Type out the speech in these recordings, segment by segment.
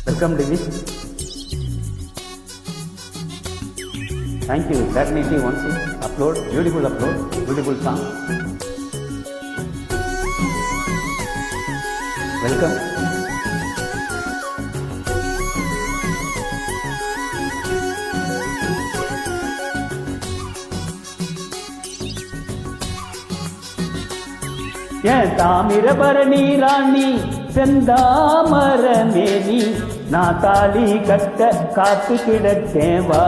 Welcome, Divi. Thank you. Definitely once upload, beautiful song. Welcome. ஏன் தாமிரபரணி ராணி செந்தாமரமேனி நான் தாலி கட்ட காத்து கிடக்கேன் வா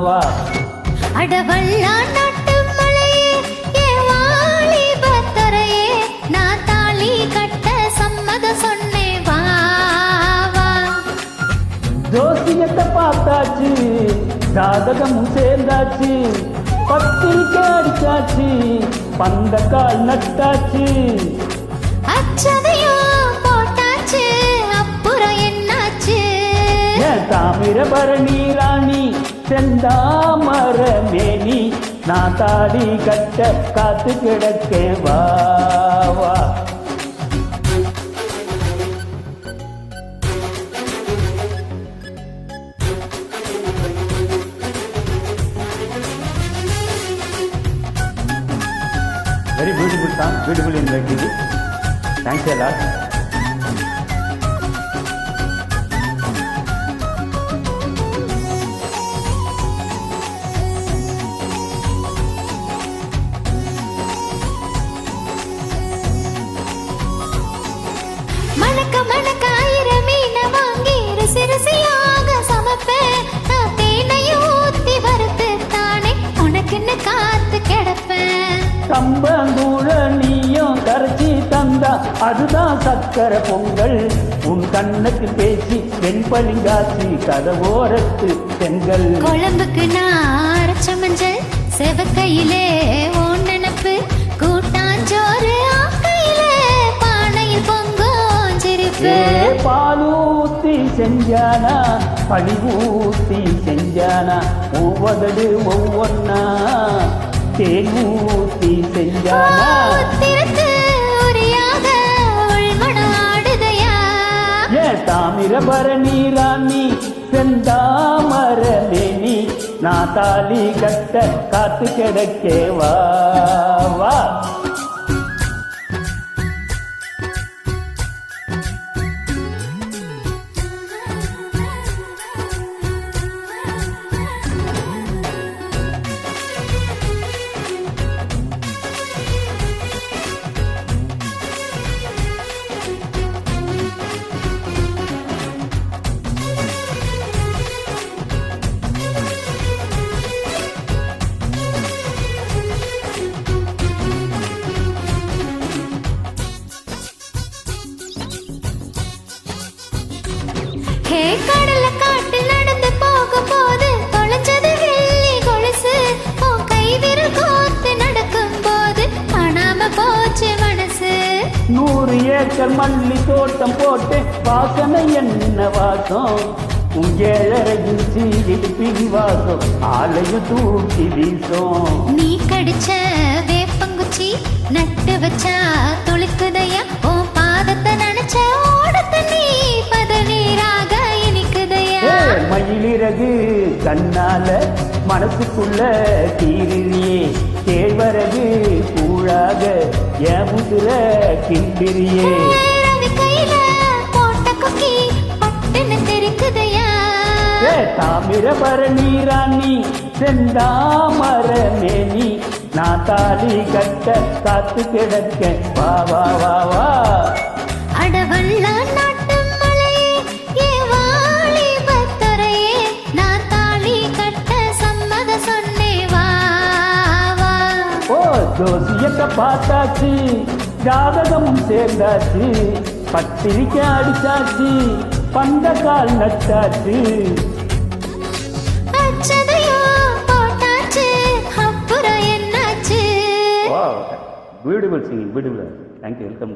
வா. அடவல்லா நாட்டு மலையே ஏவாளி பத்தரையே நான் தாலி கட்ட சம்மத சொன்னே வா வா. ஜோசியத்தை பார்த்தாச்சு, ஜாதகமும் சேர்ந்தாச்சு, பத்திரிக்கை அடிச்சாச்சு, பந்த கால் நட்டாச்சு, அச்சதையும் போட்டாச்சு, அப்புறம் என்னாச்சு? ஏன் தாமிரபரணி ராணி செந்தாமரமேனி நான் தாலி கட்ட காத்து கிடக்கேன் வா வா. Very beautiful song, beautiful in the TV. Thanks a lot. மணக்க மணக்க ஆயிரம் மீன வாங்கி ருசி ருசியாக சமைப்பேன். நான் தேனையும் ஊத்தி வறுத்து தானே உனக்குன்னு காத்து கிடப்பேன். கம்பங்கூழ நீயும் கரைச்சி தந்தா அதுதான் சக்கரை பொங்கல். உன் கண்ணுக்கு பேசி வெண்பளிங்காச்சி கதவோரத்து செங்கல். குழம்புக்கு நான் அரைச்ச மஞ்சள் செவக்கையிலே ஓன் நினப்பு கூட்டாஞ்சோறு ஆக்கையிலே பானையில் பொங்கும் சிரிப்பு. பாலூத்தி செஞ்சானா பழி ஊத்தி செஞ்சானா ஒவ்வொரு ஒவ்வொன்னா தேனூத்தி செஞ்சானா ஏன் தாமிரபரணி ராணி செந்தாமரமேனி நான் தாலி கட்ட காத்து கிடக்கே வா வா. கடல காட்டு நடந்து போகும் போது தொலைச்சது வெள்ளி கொலுசு. உன் கை விரல் கோத்து நடக்கும் போது காணாம போச்சு மனசு. 100 ஏக்கர் மல்லி தோட்டம் போட்டு வாசனை என்ன வாசம். உங்கேழரை இஞ்சி இடுப்பின் வாசம் ஆலையும் தூக்கி வீசும். நீ கடிச்ச வேப்பங்குச்சி நட்டு வச்சா துளிக்குதையா. உன் பாதத்தை நினைச்ச ஓடத்த நீ பதநீராக இனிக்குதையா. மயிலிறகு கண்ணால மனசுக்குள்ள தீரியே கேழ்வரகு கூழாக என் முதுல கிண்டிரியே. கையில போட்ட கொக்கி பட்டுன்னு தெரிக்குதையா. தாமிரபரணி ராணி செந்தாமரமேனி நான் தாலி கட்ட காத்து கிடக்க வா வா வா வா. அடவல்லா நாட்டு மலையே ஏவாளி பத்தரையே நான் தாலி கட்ட சம்மத சொன்னே வா வா. ஓ ஜோசியத்தை பார்த்தாச்சு, ஜாதகமும் சேர்ந்தாச்சு, பத்திரிக்கை அடிச்சாச்சு, பந்த கால் நட்டாச்சு, அச்சதையும் போட்டாச்சு, அப்புறம் என்னாச்சு? Wow, beautiful singing, beautiful. Thank you, welcome.